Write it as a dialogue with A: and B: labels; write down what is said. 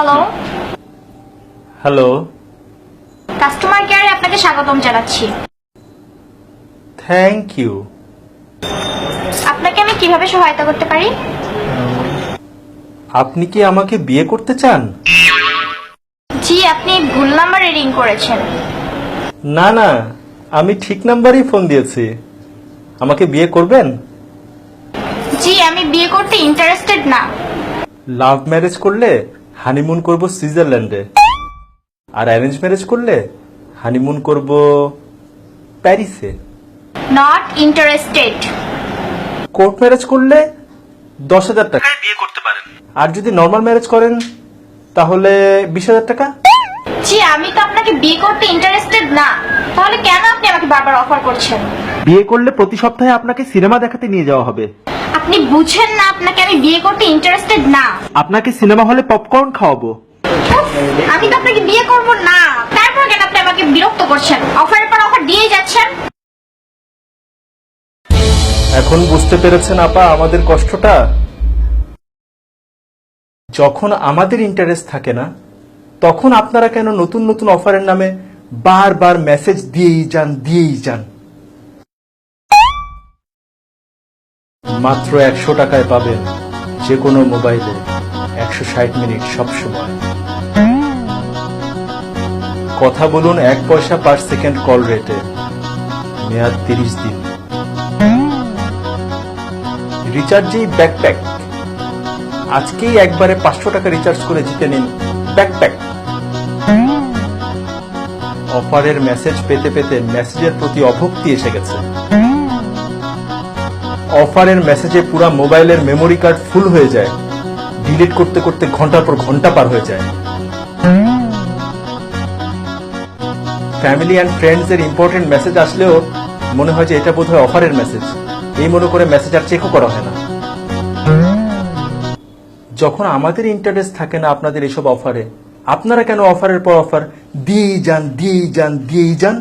A: Hello,
B: hello,
A: customer কেয়ারে আপনাকে স্বাগতম জানাচ্ছি।
B: Thank you.
A: আপনাকে আমি কিভাবে সহায়তা করতে পারি?
B: আপনি কি আমাকে বিয়ে করতে চান?
A: জি, আপনি ভুল নাম্বারে রিং করেছেন।
B: না না, আমি ঠিক নাম্বারেই ফোন দিয়েছি। আমাকে বিয়ে করবেন?
A: জি, আমি বিয়ে করতে ইন্টারেস্টেড না।
B: লাভ ম্যারেজ করলে হানিমুন করব সুইজারল্যান্ডে, আর অ্যারেঞ্জ ম্যারেজ করলে হানিমুন করব প্যারিসে।
A: Not interested.
B: কোর্ট ম্যারেজ করলে 10,000 টাকায় বিয়ে করতে পারেন, আর যদি নর্মাল ম্যারেজ করেন তাহলে 20,000 টাকা।
A: জি, আমি তো আপনাকে বিয়ে করতে ইন্টারেস্টেড না, তাহলে কেন আপনি আমাকে বারবার অফার করছেন?
B: বিয়ে করলে প্রতি সপ্তাহে আপনাকে সিনেমা দেখাতে নিয়ে যাওয়া হবে।
A: আপনি বুঝেন না আপনাকে আমি বিয়ে করতে ইন্টারেস্টেড না।
B: আপনাকে সিনেমা হলে পপকর্ন খাওয়াবো।
A: আমি তো আপনাকে বিয়ে করব না, তারপর কেন আপনি আমাকে বিরক্ত করছেন? অফারের পর অফার দিয়েই যাচ্ছেন।
B: এখন বুঝতে পেরেছেন আপা আমাদের কষ্টটা? যখন আমাদের ইন্টারেস্ট থাকে না, তখন আপনারা কেন নতুন নতুন অফারের নামে বারবার মেসেজ দিয়েই যান। মাত্র 100 টাকায় পাবেন যে কোনো মোবাইলে 160 মিনিট সব সময়। কথা বলুন 1 পয়সা পার সেকেন্ড কল রেটে, মেয়াদ 30 দিন। রিচার্জেই ব্যাকপ্যাক। আজকেই একবারে 500 টাকা রিচার্জ করে জিতে নিন ব্যাকপ্যাক। অফারের মেসেজ পেতে পেতে মেসেজের প্রতি অভক্তি এসে গেছে। অফারের মেসেজে পুরা মোবাইলের মেমোরি কার্ড ফুল হয়ে যায়, ডিলিট করতে করতে ঘন্টার পর ঘন্টা পার হয়ে যায়। ফ্যামিলি অ্যান্ড ফ্রেন্ডস এর ইম্পর্টেন্ট মেসেজ আসলেও মনে হয় যে এটা বোধহয় অফারের মেসেজ, এই মনে করে মেসেজ আর চেকও করা হয় না। যখন আমাদের ইন্টারেস্ট থাকে না আপনাদের এসব অফারে, আপনারা কেন অফারের পর অফার দিয়েই যান?